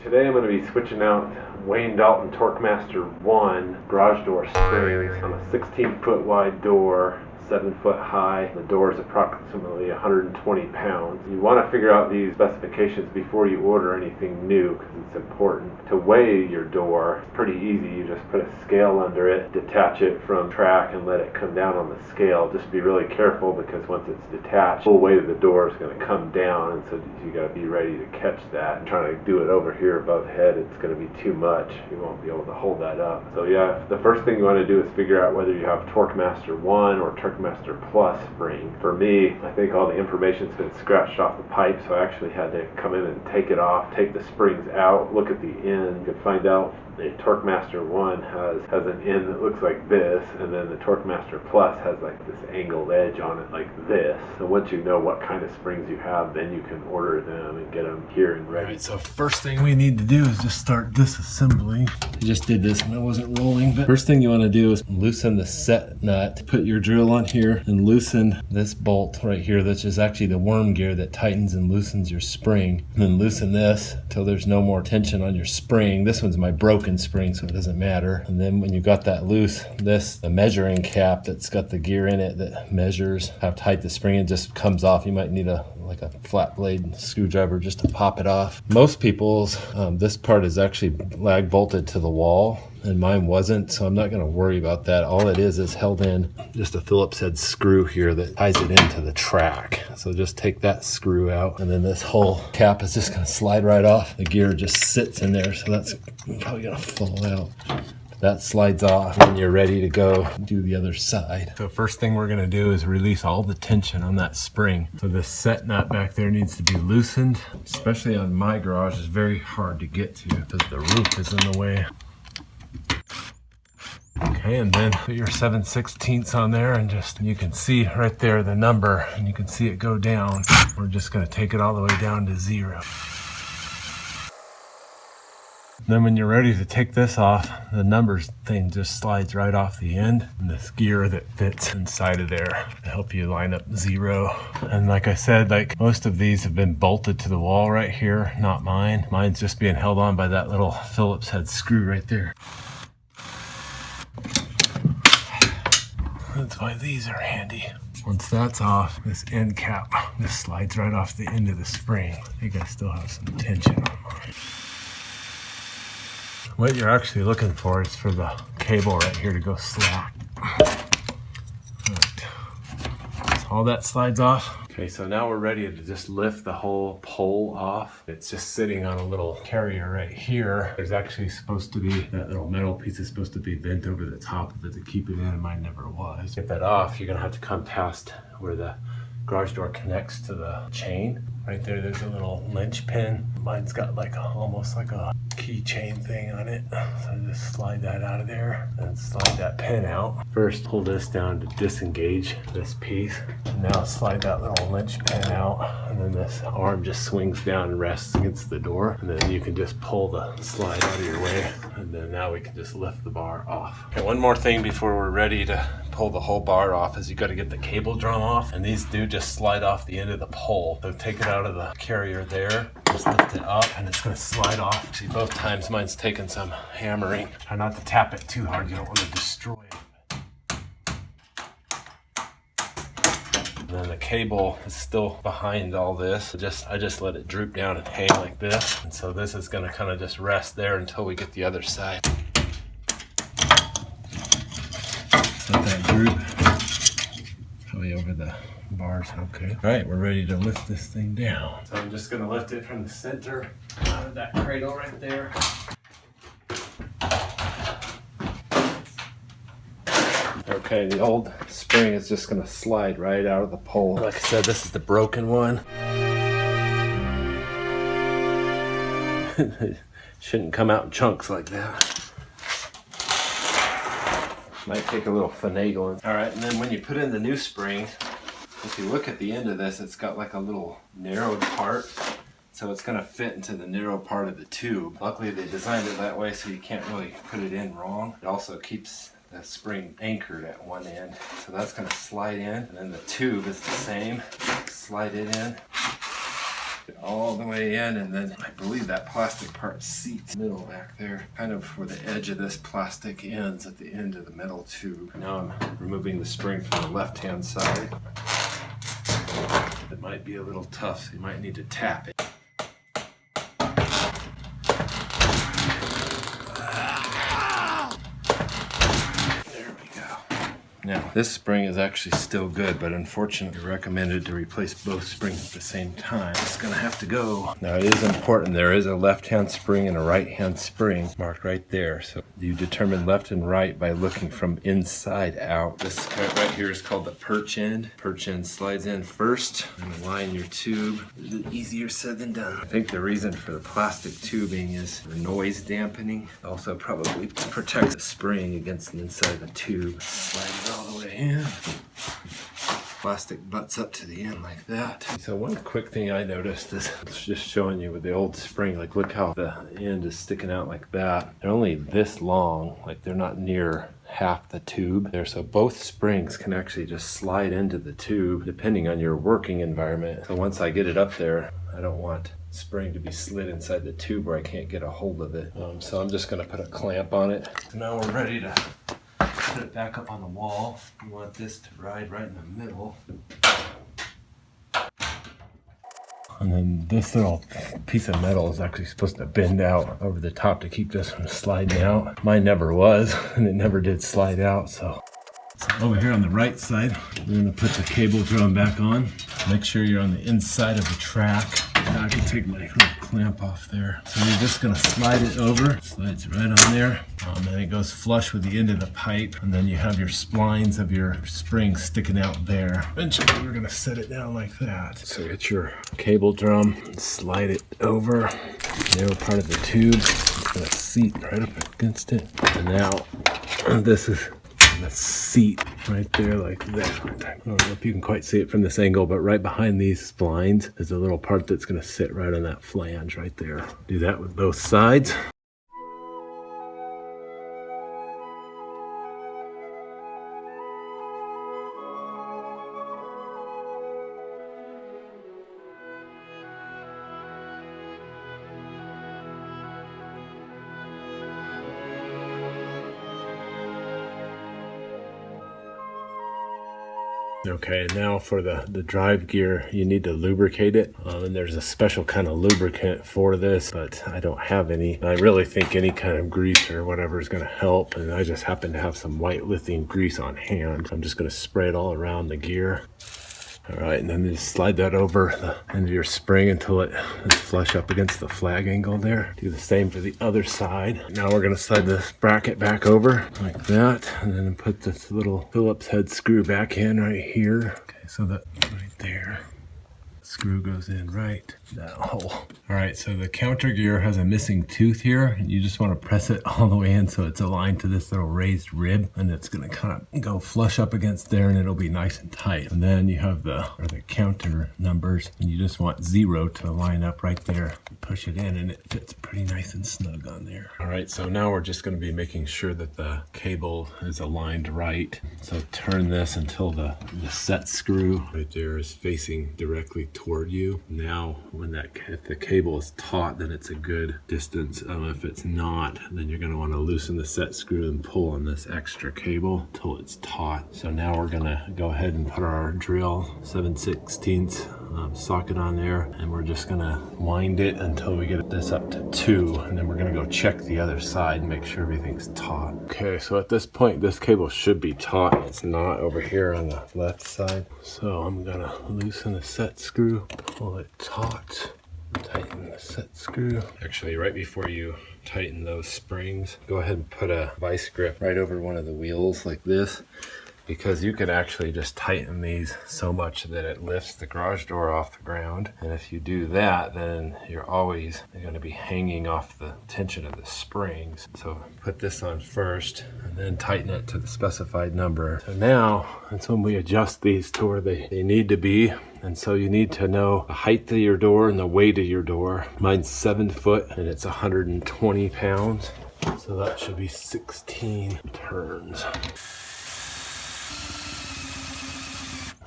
Today I'm going to be switching out Wayne Dalton Torquemaster 1 garage door springs on a 16-foot wide door, 7-foot high. The door is approximately 120 pounds. You want to figure out these specifications before you order anything new because it's important. To weigh your door, it's pretty easy. You just put a scale under it, detach it from track and let it come down on the scale. Just be really careful because once it's detached, the full weight of the door is going to come down, and so you got to be ready to catch that. And trying to do it over here above head, it's going to be too much. You won't be able to hold that up. So yeah, the first thing you want to do is figure out whether you have Torquemaster 1 or Torquemaster Plus spring. For me, I think all the information's been scratched off the pipe, so I actually had to come in and take it off, take the springs out, look at the end. You can find out the Torquemaster 1 has an end that looks like this, and then the Torquemaster Plus has like this angled edge on it like this. So once you know what kind of springs you have, then you can order them and get them here and ready. Alright, so first thing we need to do is just start disassembling. I just did this and I wasn't rolling, but first thing you want to do is loosen the set nut. Put your drill on here and loosen this bolt right here, which is actually the worm gear that tightens and loosens your spring. And then loosen this until there's no more tension on your spring. This one's my broken spring, so it doesn't matter. And then when you got that loose, the measuring cap that's got the gear in it that measures how tight the spring is just comes off. You might need a flat blade screwdriver just to pop it off. Most people's this part is actually lag bolted to the wall, and mine wasn't, so I'm not going to worry about that. All it is held in just a Phillips head screw here that ties it into the track. So just take that screw out, and then this whole cap is just going to slide right off. The gear just sits in there, so that's probably going to fall out. That slides off when you're ready to go do the other side. So first thing we're gonna do is release all the tension on that spring. So this set nut back there needs to be loosened, especially on my garage. It's very hard to get to because the roof is in the way. Okay, and then put your 7/16 on there, and you can see right there the number, and you can see it go down. We're just gonna take it all the way down to 0. Then when you're ready to take this off, the numbers thing just slides right off the end, and this gear that fits inside of there to help you line up 0. And like I said, like most of these have been bolted to the wall right here, not mine. Mine's just being held on by that little Phillips head screw right there. That's why these are handy. Once that's off, this end cap, this slides right off the end of the spring. I think I still have some tension on mine. What you're actually looking for is for the cable right here to go slack. Right. So all that slides off. Okay, so now we're ready to just lift the whole pole off. It's just sitting on a little carrier right here. There's actually supposed to be, that little metal piece is supposed to be bent over the top of it to keep it in, and mine never was. To get that off, you're gonna have to come past where the garage door connects to the chain. Right there's a little linch pin. Mine's got almost like a keychain thing on it. So just slide that out of there and slide that pin out. First, pull this down to disengage this piece. And now slide that little linch pin out. And then this arm just swings down and rests against the door. And then you can just pull the slide out of your way. And then now we can just lift the bar off. Okay, one more thing before we're ready to pull the whole bar off is you got to get the cable drum off, and these do just slide off the end of the pole. So take it out of the carrier there, just lift it up, and it's going to slide off. See, both times mine's taken some hammering. Try not to tap it too hard, you don't want to destroy it. And then the cable is still behind all this. So I just let it droop down and hang like this, and so this is going to kind of just rest there until we get the other side. Let that droop probably over the bars. Okay. All right, we're ready to lift this thing down. So I'm just going to lift it from the center out of that cradle right there. Okay, the old spring is just going to slide right out of the pole. Like I said, this is the broken one. It shouldn't come out in chunks like that. Might take a little finagling. All right, and then when you put in the new spring, if you look at the end of this, it's got like a little narrowed part. So it's gonna fit into the narrow part of the tube. Luckily they designed it that way so you can't really put it in wrong. It also keeps the spring anchored at one end. So that's gonna slide in, and then the tube is the same. Slide it in. all the way in, and then I believe that plastic part seats in the middle back there, kind of where the edge of this plastic ends at the end of the metal tube. Now I'm removing the spring from the left-hand side. It might be a little tough, so you might need to tap it. Now, this spring is actually still good, but unfortunately recommended to replace both springs at the same time. It's gonna have to go. Now, it is important. There is a left-hand spring and a right-hand spring marked right there. So you determine left and right by looking from inside out. This right here is called the perch end. Perch end slides in first and align your tube. Easier said than done. I think the reason for the plastic tubing is for noise dampening. Also probably protects the spring against the inside of the tube. Slide it all the way in. Plastic butts up to the end like that. So one quick thing I noticed is it's just showing you with the old spring, like look how the end is sticking out like that. They're only this long, like they're not near half the tube there, so both springs can actually just slide into the tube depending on your working environment. So once I get it up there, I don't want spring to be slid inside the tube where I can't get a hold of it. So I'm just going to put a clamp on it. So now we're ready to put it back up on the wall. You want this to ride right in the middle. And then this little piece of metal is actually supposed to bend out over the top to keep this from sliding out. Mine never was, and it never did slide out, so over here on the right side, we're going to put the cable drum back on. Make sure you're on the inside of the track. Now I can take my little clamp off there. So you're just going to slide it over. Slides right on there. And it goes flush with the end of the pipe. And then you have your splines of your spring sticking out there. Eventually we're going to set it down like that. So get your cable drum, slide it over. Narrow part of the tube. It's going to seat right up against it. And now this is the seat right there like that. I don't know if you can quite see it from this angle, but right behind these splines is a little part that's going to sit right on that flange right there. Do that with both sides. Okay, now for the drive gear, you need to lubricate it. And there's a special kind of lubricant for this, but I don't have any. I really think any kind of grease or whatever is going to help. And I just happen to have some white lithium grease on hand. I'm just going to spray it all around the gear. All right, and then just slide that over the end of your spring until it is flush up against the flag angle there. Do the same for the other side. Now we're gonna slide the bracket back over like that, and then put this little Phillips head screw back in right here. Okay, so that right there. Screw goes in right that hole. All right, so the counter gear has a missing tooth here, and you just want to press it all the way in so it's aligned to this little raised rib, and it's going to kind of go flush up against there, and it'll be nice and tight. And then you have the counter numbers, and you just want 0 to line up right there. Push it in, and it fits pretty nice and snug on there. All right, so now we're just going to be making sure that the cable is aligned right. So turn this until the set screw right there is facing directly toward you. Now, if the cable is taut, then it's a good distance. If it's not, then you're going to want to loosen the set screw and pull on this extra cable until it's taut. So now we're going to go ahead and put our drill 7/16 socket on there, and we're just going to wind it until we get this up to 2, and then we're going to go check the other side and make sure everything's taut. Okay, so at this point this cable should be taut. It's not over here on the left side. So I'm going to loosen the set screw, pull it taut, tighten the set screw. Actually, right before you tighten those springs, go ahead and put a vice grip right over one of the wheels like this, because you can actually just tighten these so much that it lifts the garage door off the ground. And if you do that, then you're always going to be hanging off the tension of the springs. So put this on first and then tighten it to the specified number. So now that's when we adjust these to where they need to be. And so you need to know the height of your door and the weight of your door. Mine's 7 foot and it's 120 pounds. So that should be 16 turns.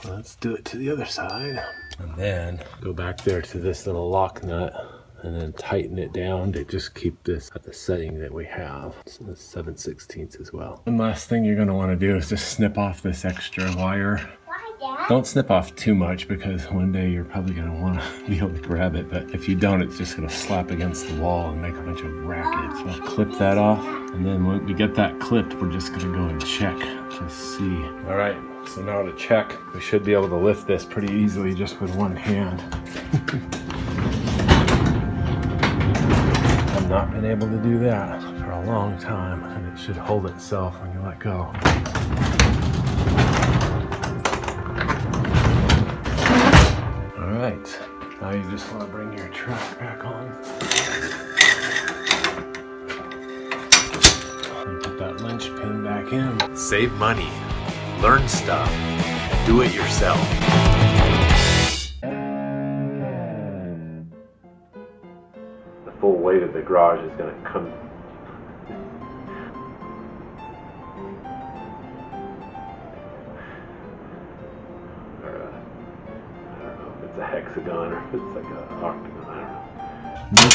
Let's do it to the other side. And then go back there to this little lock nut and then tighten it down to just keep this at the setting that we have. So the 7/16 as well. One last thing you're gonna wanna do is just snip off this extra wire. Why, Dad? Don't snip off too much because one day you're probably gonna wanna be able to grab it, but if you don't, it's just gonna slap against the wall and make a bunch of racket. So I'll clip that off, and then when we get that clipped, we're just gonna go and check to see. All right, so now to check, we should be able to lift this pretty easily just with one hand. I've not been able to do that for a long time, and it should hold itself when you let go. All right, now you just want to bring your track back on. And put that linch pin back in. Save money, learn stuff, do it yourself. The full weight of the garage is going to come. I don't know if it's a hexagon or if it's like an octagon. I don't know. This